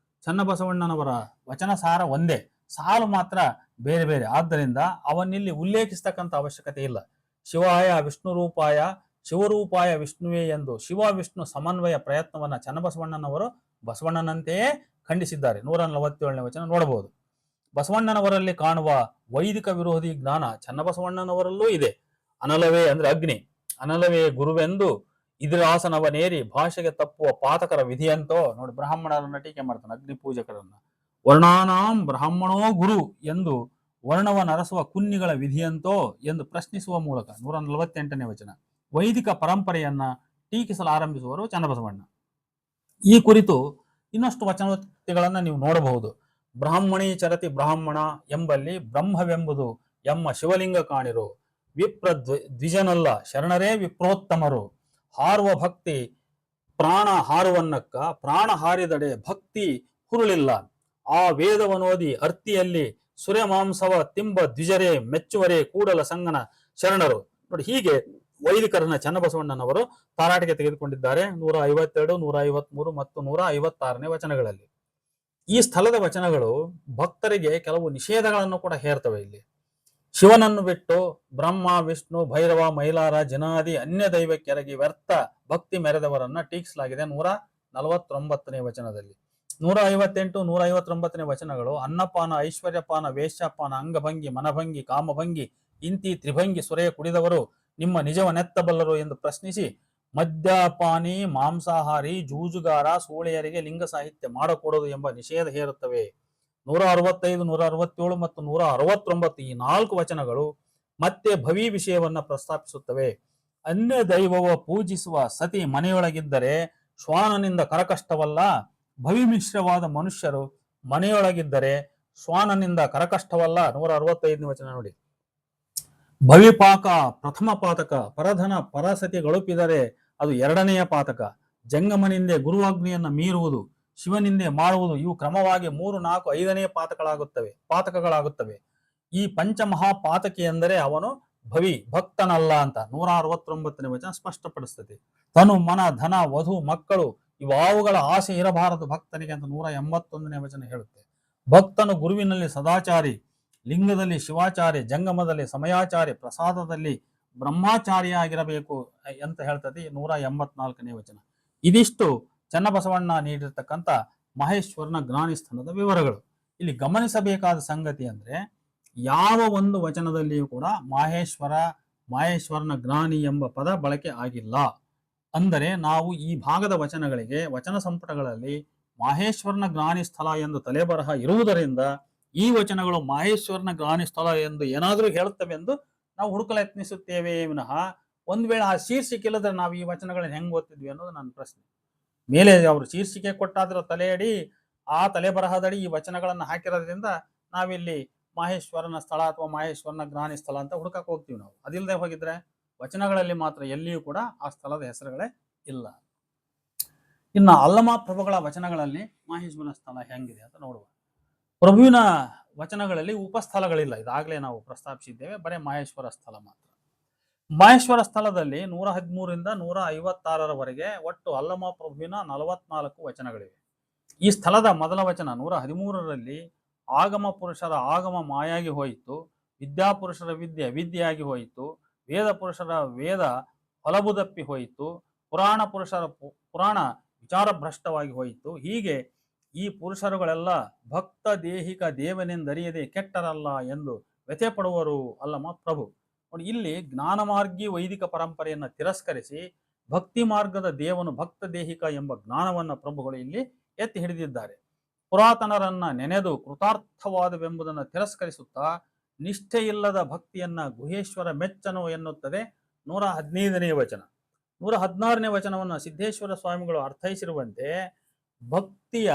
ಚನ್ನಬಸವಣ್ಣನವರ ವಚನ ಸಾರ ಒಂದೇ, ಸಾಲು ಮಾತ್ರ ಬೇರೆ ಬೇರೆ. ಆದ್ದರಿಂದ ಅವನ್ನಿಲ್ಲಿ ಉಲ್ಲೇಖಿಸ್ತಕ್ಕಂಥ ಅವಶ್ಯಕತೆ ಇಲ್ಲ. ಶಿವಾಯ ವಿಷ್ಣು ರೂಪಾಯ, ಶಿವರೂಪಾಯ ವಿಷ್ಣುವೇ ಎಂದು ಶಿವ ವಿಷ್ಣು ಸಮನ್ವಯ ಪ್ರಯತ್ನವನ್ನ ಚನ್ನಬಸವಣ್ಣನವರು ಬಸವಣ್ಣನಂತೆಯೇ ಖಂಡಿಸಿದ್ದಾರೆ. 147ನೇ ವಚನ ನೋಡಬಹುದು. ಬಸವಣ್ಣನವರಲ್ಲಿ ಕಾಣುವ ವೈದಿಕ ವಿರೋಧಿ ಜ್ಞಾನ ಚನ್ನಬಸವಣ್ಣನವರಲ್ಲೂ ಇದೆ. ಅನಲವೇ ಅಂದ್ರೆ ಅಗ್ನಿ, ಅನಲವೇ ಗುರುವೆಂದು ಇದಿರಾಸನವನೇರಿ ಭಾಷೆಗೆ ತಪ್ಪುವ ಪಾತಕರ ವಿಧಿಯಂತೋ. ನೋಡಿ, ಬ್ರಾಹ್ಮಣರನ್ನ ಟೀಕೆ ಮಾಡ್ತಾನೆ, ಅಗ್ನಿ ಪೂಜಕರನ್ನ. ವರ್ಣಾನಾಂ ಬ್ರಾಹ್ಮಣೋ ಗುರು ಎಂದು ವರ್ಣವನರಸುವ ಕುನ್ನಿಗಳ ವಿಧಿಯಂತೋ ಎಂದು ಪ್ರಶ್ನಿಸುವ ಮೂಲಕ 148ನೇ ವಚನ ವೈದಿಕ ಪರಂಪರೆಯನ್ನ ಟೀಕಿಸಲು ಆರಂಭಿಸುವರು ಚನ್ನಬಸವಣ್ಣ. ಈ ಕುರಿತು ಇನ್ನಷ್ಟು ವಚನೋಕ್ತಿಗಳನ್ನ ನೀವು ನೋಡಬಹುದು. ಬ್ರಾಹ್ಮಣಿ ಚರತಿ ಬ್ರಾಹ್ಮಣ ಎಂಬಲ್ಲಿ ಬ್ರಹ್ಮವೆಂಬುದು ಎಮ್ಮ ಶಿವಲಿಂಗ ಕಾಣಿರು, ವಿಪ್ರ ದ್ವಿಜನಲ್ಲ ಶರಣರೇ ವಿಪ್ರೋತ್ತಮರು, ಹಾರುವ ಭಕ್ತಿ ಪ್ರಾಣ ಹಾರುವನ್ನಕ್ಕ, ಪ್ರಾಣ ಹಾರಿದಡೆ ಭಕ್ತಿ ಹುರುಳಿಲ್ಲ, ಆ ವೇದವನೋದಿ ಅರ್ತಿಯಲ್ಲಿ ಸುರ್ಯಮಾಂಸವ ತಿಂಬ ದ್ವಿಜರೇ ಮೆಚ್ಚುವರೇ ಕೂಡಲ ಸಂಗನ ಶರಣರು. ನೋಡಿ, ಹೀಗೆ ವೈದಿಕರನ್ನ ಚನ್ನಬಸವಣ್ಣನವರು ತಾರಾಟಿಗೆ ತೆಗೆದುಕೊಂಡಿದ್ದಾರೆ 152, 153 ಮತ್ತು 156ನೇ ವಚನಗಳಲ್ಲಿ. ಈ ಸ್ಥಳದ ವಚನಗಳು ಭಕ್ತರಿಗೆ ಕೆಲವು ನಿಷೇಧಗಳನ್ನು ಕೂಡ ಹೇರ್ತವೆ. ಇಲ್ಲಿ ಶಿವನನ್ನು ಬಿಟ್ಟು ಬ್ರಹ್ಮ, ವಿಷ್ಣು, ಭೈರವ, ಮೈಲಾರ, ಜನಾದಿ ಅನ್ಯ ದೈವಕ್ಕೆರಗಿ ವ್ಯರ್ಥ ಭಕ್ತಿ ಮೆರೆದವರನ್ನ ಟೀಕಿಸಲಾಗಿದೆ 149ನೇ ವಚನದಲ್ಲಿ. 158, 159ನೇ ವಚನಗಳು ಅನ್ನಪಾನ, ಐಶ್ವರ್ಯಪಾನ, ವೇಶ್ಯಪಾನ, ಅಂಗಭಂಗಿ, ಮನಭಂಗಿ, ಕಾಮಭಂಗಿ ಇಂತಿ ತ್ರಿಭಂಗಿ ಸುರೆಯ ಕುಡಿದವರು ನಿಮ್ಮ ನಿಜವನ್ನೆತ್ತಬಲ್ಲರು ಎಂದು ಪ್ರಶ್ನಿಸಿ ಮದ್ಯಪಾನಿ, ಮಾಂಸಾಹಾರಿ, ಜೂಜುಗಾರ, ಸೂಳೆಯರಿಗೆ ಲಿಂಗ ಸಾಹಿತ್ಯ ಮಾಡಕೂಡದು ಎಂಬ ನಿಷೇಧ ಹೇರುತ್ತವೆ. 165, 167 ಮತ್ತು 169 ಈ 4 ವಚನಗಳು ಮತ್ತೆ ಭವಿ ವಿಷಯವನ್ನ ಪ್ರಸ್ತಾಪಿಸುತ್ತವೆ. ಅನ್ಯ ದೈವವ ಪೂಜಿಸುವ ಸತಿ ಮನೆಯೊಳಗಿದ್ದರೆ ಶ್ವಾನನಿಂದ ಕರಕಷ್ಟವಲ್ಲ. ಭವಿ ಮಿಶ್ರವಾದ ಮನುಷ್ಯರು ಮನೆಯೊಳಗಿದ್ದರೆ ಶ್ವಾನನಿಂದ ಕರಕಷ್ಟವಲ್ಲ. 165ನೇ ವಚನ ನೋಡಿ. ಭವಿಪಾಕ ಪ್ರಥಮ ಪಾತಕ, ಪರಧನ ಪರಸತಿ ಗಳುಪಿದರೆ ಅದು ಎರಡನೆಯ ಪಾತಕ. ಜಂಗಮನಿಂದೆ ಗುರುವಾಗ್ನಿಯನ್ನ ಮೀರುವುದು, ಶಿವನಿಂದೆ ಮಾಡುವುದು ಇವು ಕ್ರಮವಾಗಿ 3, 4, 5ನೇ ಪಾತಕಗಳಾಗುತ್ತವೆ. ಈ ಪಂಚಮಹಾಪಾತಕಿ ಎಂದರೆ ಅವನು ಭವಿ ಭಕ್ತನಲ್ಲ ಅಂತ 169ನೇ ವಚನ ಸ್ಪಷ್ಟಪಡಿಸ್ತದೆ. ತನು, ಮನ, ಧನ, ವಧು, ಮಕ್ಕಳು ಇವಾವುಗಳ ಆಸೆ ಇರಬಾರದು ಭಕ್ತನಿಗೆ ಅಂತ 181ನೇ ವಚನ ಹೇಳುತ್ತೆ. ಭಕ್ತನು ಗುರುವಿನಲ್ಲಿ ಸದಾಚಾರಿ, ಲಿಂಗದಲ್ಲಿ ಶಿವಾಚಾರಿ, ಜಂಗಮದಲ್ಲಿ ಸಮಯಾಚಾರಿ, ಪ್ರಸಾದದಲ್ಲಿ ಬ್ರಹ್ಮಾಚಾರಿಯಾಗಿರಬೇಕು ಅಂತ ಹೇಳ್ತದೆ 184ನೇ ವಚನ. ಇದಿಷ್ಟು ಚನ್ನಬಸವಣ್ಣ ನೀಡಿರ್ತಕ್ಕಂಥ ಮಹೇಶ್ವರನ ಜ್ಞಾನಿಸ್ಥಾನದ ವಿವರಗಳು. ಇಲ್ಲಿ ಗಮನಿಸಬೇಕಾದ ಸಂಗತಿ ಅಂದ್ರೆ ಯಾವ ಒಂದು ವಚನದಲ್ಲಿಯೂ ಕೂಡ ಮಹೇಶ್ವರನ ಜ್ಞಾನಿ ಎಂಬ ಪದ ಬಳಕೆ ಆಗಿಲ್ಲ. ಅಂದರೆ ನಾವು ಈ ಭಾಗದ ವಚನಗಳಿಗೆ ವಚನ ಸಂಪುಟಗಳಲ್ಲಿ ಮಹೇಶ್ವರನ ಜ್ಞಾನಿ ಸ್ಥಳ ಎಂದು ತಲೆಬರಹ ಇರುವುದರಿಂದ ಈ ವಚನಗಳು ಮಹೇಶ್ವರನ ಜ್ಞಾನಿ ಸ್ಥಳ ಎಂದು ಏನಾದರೂ ಹೇಳುತ್ತವೆ ಎಂದು ನಾವು ಹುಡುಕಲು ಯತ್ನಿಸುತ್ತೇವೆ ವಿನಃ ಒಂದ್ ವೇಳೆ ಆ ಶೀರ್ಷಿಕೆ ಇಲ್ಲದ್ರೆ ನಾವು ಈ ವಚನಗಳನ್ನ ಹೆಂಗ್ ಓದ್ತಿದ್ವಿ ಅನ್ನೋದು ನನ್ನ ಪ್ರಶ್ನೆ. ಮೇಲೆ ಅವರು ಶೀರ್ಷಿಕೆ ಕೊಟ್ಟಾದ್ರೂ ತಲೆಯಡಿ ಆ ತಲೆಬರಹದಡಿ ಈ ವಚನಗಳನ್ನು ಹಾಕಿರೋದ್ರಿಂದ ನಾವಿಲ್ಲಿ ಮಹೇಶ್ವರನ ಸ್ಥಳ ಅಥವಾ ಮಹೇಶ್ವರನ ಜ್ಞಾನಿ ಸ್ಥಳ ಅಂತ ಹುಡುಕಕ್ಕೆ ಹೋಗ್ತೀವಿ ನಾವು. ಅದಿಲ್ಲದೆ ಹೋಗಿದ್ರೆ ವಚನಗಳಲ್ಲಿ ಮಾತ್ರ ಎಲ್ಲಿಯೂ ಕೂಡ ಆ ಸ್ಥಳದ ಹೆಸರುಗಳೇ ಇಲ್ಲ. ಇನ್ನು ಅಲ್ಲಮ ಪ್ರಭುಗಳ ವಚನಗಳಲ್ಲಿ ಮಹೇಶ್ವರನ ಸ್ಥಳ ಹೆಂಗಿದೆ ಅಂತ ನೋಡುವ. ಪ್ರಭುವಿನ ವಚನಗಳಲ್ಲಿ ಉಪಸ್ಥಳಗಳಿಲ್ಲ, ಇದಾಗಲೇ ನಾವು ಪ್ರಸ್ತಾಪಿಸಿದ್ದೇವೆ. ಬರೀ ಮಹೇಶ್ವರ ಸ್ಥಳ ಮಾತ್ರ. ಮಹೇಶ್ವರ ಸ್ಥಳದಲ್ಲಿ 113ರಿಂದ 156ರವರೆಗೆ ಒಟ್ಟು ಅಲ್ಲಮ ಪ್ರಭುವಿನ 44 ವಚನಗಳಿವೆ. ಈ ಸ್ಥಳದ ಮೊದಲ ವಚನ 113ರಲ್ಲಿ ಆಗಮ ಪುರುಷರ ಆಗಮ ಮಾಯಾಗಿ ಹೋಯಿತು, ವಿದ್ಯಾಪುರುಷರ ವಿದ್ಯೆ ಅವಿದ್ಯೆಯಾಗಿ ಹೋಯಿತು, ವೇದ ಪುರುಷರ ವೇದ ಹೊಲಬುದಪ್ಪಿ ಹೋಯಿತು, ಪುರಾಣ ಪುರುಷರ ಪುರಾಣ ವಿಚಾರ ಭ್ರಷ್ಟವಾಗಿ ಹೋಯಿತು. ಹೀಗೆ ಈ ಪುರುಷರುಗಳೆಲ್ಲ ಭಕ್ತ ದೇಹಿಕ ದೇವನೆಂದರಿಯದೆ ಕೆಟ್ಟರಲ್ಲ ಎಂದು ವ್ಯಥೆ ಪಡುವರು ಅಲ್ಲಮ ಪ್ರಭು. ನೋಡಿ, ಇಲ್ಲಿ ಜ್ಞಾನ ಮಾರ್ಗಿ ವೈದಿಕ ಪರಂಪರೆಯನ್ನು ತಿರಸ್ಕರಿಸಿ ಭಕ್ತಿ ಮಾರ್ಗದ ದೇವನು ಭಕ್ತ ದೇಹಿಕ ಎಂಬ ಜ್ಞಾನವನ್ನ ಪ್ರಭುಗಳು ಇಲ್ಲಿ ಎತ್ತಿ ಹಿಡಿದಿದ್ದಾರೆ. ಪುರಾತನರನ್ನ ನೆನೆದು ಕೃತಾರ್ಥವಾದವೆಂಬುದನ್ನು ತಿರಸ್ಕರಿಸುತ್ತಾ ನಿಷ್ಠೆಯಿಲ್ಲದ ಭಕ್ತಿಯನ್ನ ಗುಹೇಶ್ವರ ಮೆಚ್ಚನು ಎನ್ನುತ್ತದೆ 115ನೇ ವಚನ. 116ನೇ ವಚನವನ್ನು ಸಿದ್ದೇಶ್ವರ ಸ್ವಾಮಿಗಳು ಅರ್ಥೈಸಿರುವಂತೆ ಭಕ್ತಿಯ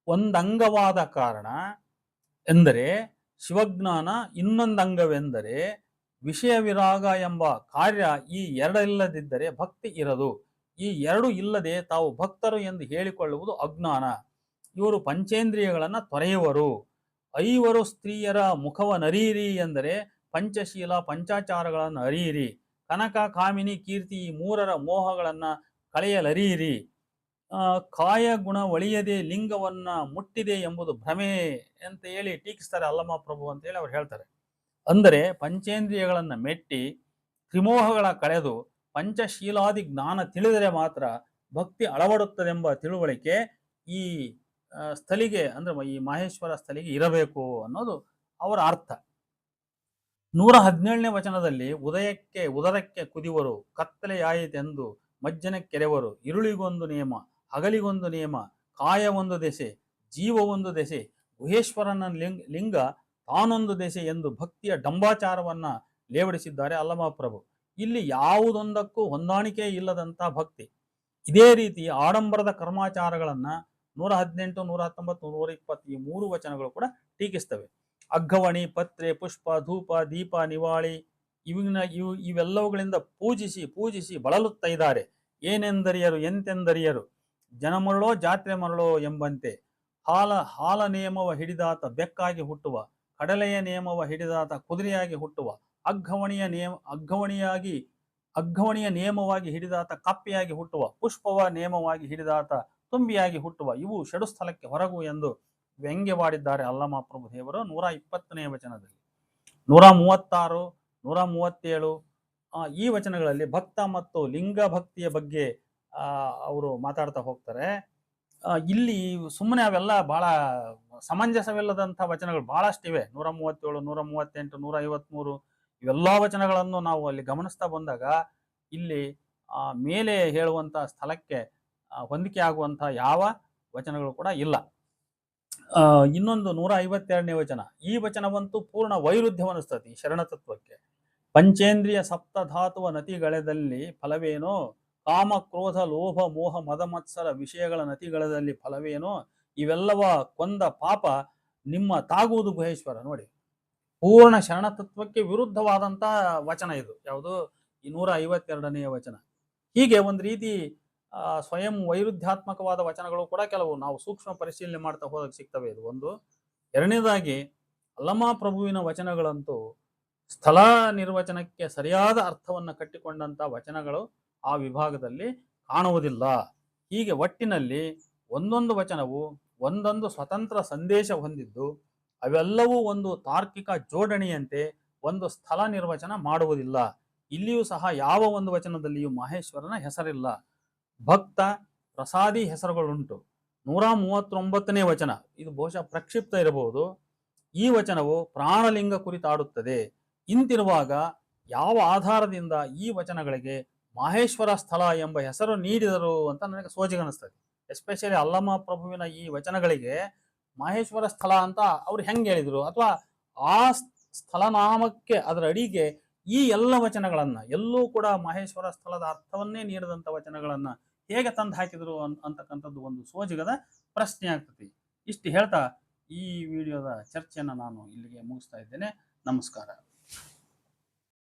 ಒಂದಂಗವಾದ ಕಾರಣ ಎಂದರೆ ಶಿವಜ್ಞಾನ, ಇನ್ನೊಂದಂಗವೆಂದರೆ ವಿಷಯ ವಿರಾಗ ಎಂಬ ಕಾರ್ಯ. ಈ ಎರಡಿಲ್ಲದಿದ್ದರೆ ಭಕ್ತಿ ಇರದು. ಈ ಎರಡು ಇಲ್ಲದೆ ತಾವು ಭಕ್ತರು ಎಂದು ಹೇಳಿಕೊಳ್ಳುವುದು ಅಜ್ಞಾನ. ಇವರು ಪಂಚೇಂದ್ರಿಯಗಳನ್ನ ತೊರೆಯುವರು. 5 ಸ್ತ್ರೀಯರ ಮುಖವ ನರೀರಿ ಎಂದರೆ ಪಂಚಶೀಲ ಪಂಚಾಚಾರಗಳನ್ನು ಅರಿಯಿರಿ. ಕನಕ, ಕಾಮಿನಿ, ಕೀರ್ತಿ ಈ 3ರ ಮೋಹಗಳನ್ನ ಕಳೆಯಲರಿಯಿರಿ. ಕಾಯ ಗುಣ ಒಳಿಯದೆ ಲಿಂಗವನ್ನ ಮುಟ್ಟಿದೆ ಎಂಬುದು ಭ್ರಮೆ ಅಂತ ಹೇಳಿ ಟೀಕಿಸ್ತಾರೆ ಅಲ್ಲಮ ಪ್ರಭು ಅಂತ ಹೇಳಿ ಅವ್ರು ಹೇಳ್ತಾರೆ. ಅಂದರೆ ಪಂಚೇಂದ್ರಿಯಗಳನ್ನ ಮೆಟ್ಟಿ ತ್ರಿಮೋಹಗಳ ಕಳೆದು ಪಂಚಶೀಲಾದಿ ಜ್ಞಾನ ತಿಳಿದರೆ ಮಾತ್ರ ಭಕ್ತಿ ಅಳವಡುತ್ತದೆಂಬ ತಿಳುವಳಿಕೆ ಈ ಸ್ಥಳಿಗೆ ಅಂದ್ರೆ ಈ ಮಹೇಶ್ವರ ಸ್ಥಳಿಗೆ ಇರಬೇಕು ಅನ್ನೋದು ಅವರ ಅರ್ಥ. 117ನೇ ವಚನದಲ್ಲಿ ಉದರಕ್ಕೆ ಕುದಿವರು, ಕತ್ತಲೆಯಾಯಿತೆಂದು ಮಜ್ಜನ ಕೆರೆವರು, ಇರುಳಿಗೊಂದು ನಿಯಮ, ಹಗಲಿಗೊಂದು ನಿಯಮ, ಕಾಯ ಒಂದು ದೆಸೆ, ಜೀವ ಒಂದು ದೆಸೆ, ಗುಹೇಶ್ವರನ ಲಿಂಗ ತಾನೊಂದು ದೆಸೆ ಎಂದು ಭಕ್ತಿಯ ಡಂಬಾಚಾರವನ್ನ ಲೇವಡಿಸಿದ್ದಾರೆ ಅಲ್ಲಮ ಪ್ರಭು. ಇಲ್ಲಿ ಯಾವುದೊಂದಕ್ಕೂ ಹೊಂದಾಣಿಕೆ ಇಲ್ಲದಂತ ಭಕ್ತಿ. ಇದೇ ರೀತಿ ಆಡಂಬರದ ಕರ್ಮಾಚಾರಗಳನ್ನ 118, 119, 120 ಈ 3 ವಚನಗಳು ಕೂಡ ಟೀಕಿಸ್ತವೆ. ಅಗ್ಗವಣಿ, ಪತ್ರೆ, ಪುಷ್ಪ, ಧೂಪ, ದೀಪ, ನಿವಾಳಿ ಇವೆಲ್ಲವುಗಳಿಂದ ಪೂಜಿಸಿ ಬಳಲುತ್ತಾ ಇದ್ದಾರೆ. ಏನೆಂದರಿಯರು ಎಂತೆಂದರಿಯರು, ಜನ ಮರಳೋ ಜಾತ್ರೆ ಮರಳೋ ಎಂಬಂತೆ. ಹಾಲ ನೇಮವ ಹಿಡಿದಾತ ಬೆಕ್ಕಾಗಿ ಹುಟ್ಟುವ, ಕಡಲೆಯ ನೇಮವ ಹಿಡಿದಾತ ಕುದುರೆಯಾಗಿ ಹುಟ್ಟುವ, ಅಗ್ಗವಣಿಯ ನೇಮವಾಗಿ ಹಿಡಿದಾತ ಕಪ್ಪೆಯಾಗಿ ಹುಟ್ಟುವ, ಪುಷ್ಪವ ನೇಮವಾಗಿ ಹಿಡಿದಾತ ತುಂಬಿಯಾಗಿ ಹುಟ್ಟುವ ಇವು ಷಡು ಸ್ಥಳಕ್ಕೆ ಹೊರಗು ಎಂದು ವ್ಯಂಗ್ಯವಾಡಿದ್ದಾರೆ ಅಲ್ಲಮ ಪ್ರಭು ದೇವರು 120ನೇ ವಚನದಲ್ಲಿ. 136, 137 ಈ ವಚನಗಳಲ್ಲಿ ಭಕ್ತ ಮತ್ತು ಲಿಂಗ ಭಕ್ತಿಯ ಬಗ್ಗೆ ಅವರು ಮಾತಾಡ್ತಾ ಹೋಗ್ತಾರೆ. ಇಲ್ಲಿ ಸುಮ್ಮನೆ ಅವೆಲ್ಲ ಬಹಳ ಸಮಂಜಸವಿಲ್ಲದಂಥ ವಚನಗಳು ಬಹಳಷ್ಟಿವೆ. 137, 138, 153 ಇವೆಲ್ಲ ವಚನಗಳನ್ನು ನಾವು ಅಲ್ಲಿ ಗಮನಿಸ್ತಾ ಬಂದಾಗ ಇಲ್ಲಿ ಮೇಲೆ ಹೇಳುವಂಥ ಸ್ಥಳಕ್ಕೆ ಹೊಂದಿಕೆ ಆಗುವಂಥ ಯಾವ ವಚನಗಳು ಕೂಡ ಇಲ್ಲ. ಇನ್ನೊಂದು 152ನೇ ವಚನ, ಈ ವಚನವಂತೂ ಪೂರ್ಣ ವೈರುಧ್ಯವನ್ನು ಈ ಶರಣ ತತ್ವಕ್ಕೆ. ಪಂಚೇಂದ್ರಿಯ ಸಪ್ತಧಾತುವ ನತಿಗಳೆದಲ್ಲಿ ಫಲವೇನೋ, ಕಾಮ ಕ್ರೋಧ ಲೋಭ ಮೋಹ ಮದ ಮತ್ಸರ ವಿಷಯಗಳ ನತಿಗಳೆದಲ್ಲಿ ಫಲವೇನೋ, ಇವೆಲ್ಲವ ಕೊಂದ ಪಾಪ ನಿಮ್ಮ ತಾಗುವುದು ಗುಹೇಶ್ವರ. ನೋಡಿ, ಪೂರ್ಣ ಶರಣತತ್ವಕ್ಕೆ ವಿರುದ್ಧವಾದಂಥ ವಚನ ಇದು. ಯಾವುದು? ಈ 152ನೇ ವಚನ. ಹೀಗೆ ಒಂದು ರೀತಿ ಸ್ವಯಂ ವೈರುಧ್ಯಾತ್ಮಕವಾದ ವಚನಗಳು ಕೂಡ ಕೆಲವು ನಾವು ಸೂಕ್ಷ್ಮ ಪರಿಶೀಲನೆ ಮಾಡ್ತಾ ಹೋದಾಗ ಸಿಗ್ತವೆ. ಇದು ಒಂದು. ಎರಡನೇದಾಗಿ ಅಲ್ಲಮ ಪ್ರಭುವಿನ ವಚನಗಳಂತೂ ಸ್ಥಳ ನಿರ್ವಚನಕ್ಕೆ ಸರಿಯಾದ ಅರ್ಥವನ್ನು ಕಟ್ಟಿಕೊಂಡಂಥ ವಚನಗಳು ಆ ವಿಭಾಗದಲ್ಲಿ ಕಾಣುವುದಿಲ್ಲ. ಹೀಗೆ ಒಟ್ಟಿನಲ್ಲಿ ಒಂದೊಂದು ವಚನವು ಒಂದೊಂದು ಸ್ವತಂತ್ರ ಸಂದೇಶ ಹೊಂದಿದ್ದು ಅವೆಲ್ಲವೂ ಒಂದು ತಾರ್ಕಿಕ ಜೋಡಣೆಯಂತೆ ಒಂದು ಸ್ಥಳ ನಿರ್ವಚನ ಮಾಡುವುದಿಲ್ಲ. ಇಲ್ಲಿಯೂ ಸಹ ಯಾವ ಒಂದು ವಚನದಲ್ಲಿಯೂ ಮಹೇಶ್ವರನ ಹೆಸರಿಲ್ಲ. ಭಕ್ತ ಪ್ರಸಾದಿ ಹೆಸರುಗಳುಂಟು. 139ನೇ ವಚನ, ಇದು ಬಹುಶಃ ಪ್ರಕ್ಷಿಪ್ತ ಇರಬಹುದು. ಈ ವಚನವು ಪ್ರಾಣಲಿಂಗ ಕುರಿತಾಡುತ್ತದೆ. ಇಂತಿರುವಾಗ ಯಾವ ಆಧಾರದಿಂದ ಈ ವಚನಗಳಿಗೆ ಮಹೇಶ್ವರ ಸ್ಥಳ ಎಂಬ ಹೆಸರು ನೀಡಿದರು ಅಂತ ನನಗೆ ಸೋಜಿಗನಿಸ್ತದೆ. ಎಸ್ಪೆಷಲಿ ಅಲ್ಲಮ ಪ್ರಭುವಿನ ಈ ವಚನಗಳಿಗೆ ಮಹೇಶ್ವರ ಸ್ಥಳ ಅಂತ ಅವ್ರು ಹೆಂಗೆ ಹೇಳಿದ್ರು, ಅಥವಾ ಆ ಸ್ಥಳನಾಮಕ್ಕೆ ಅದರ ಅಡಿಗೆ ಈ ಎಲ್ಲ ವಚನಗಳನ್ನ ಎಲ್ಲೂ ಕೂಡ ಮಹೇಶ್ವರ ಸ್ಥಳದ ಅರ್ಥವನ್ನೇ ನೀಡದಂಥ ವಚನಗಳನ್ನ ಹೇಗೆ ತಂದು ಹಾಕಿದ್ರು ಅಂತಕ್ಕಂಥದ್ದು ಒಂದು ಸೋಜಿಗದ ಪ್ರಶ್ನೆ ಆಗ್ತದೆ. ಇಷ್ಟು ಹೇಳ್ತಾ ಈ ವಿಡಿಯೋದ ಚರ್ಚೆಯನ್ನು ನಾನು ಇಲ್ಲಿಗೆ ಮುಗಿಸ್ತಾ ಇದ್ದೇನೆ. ನಮಸ್ಕಾರ.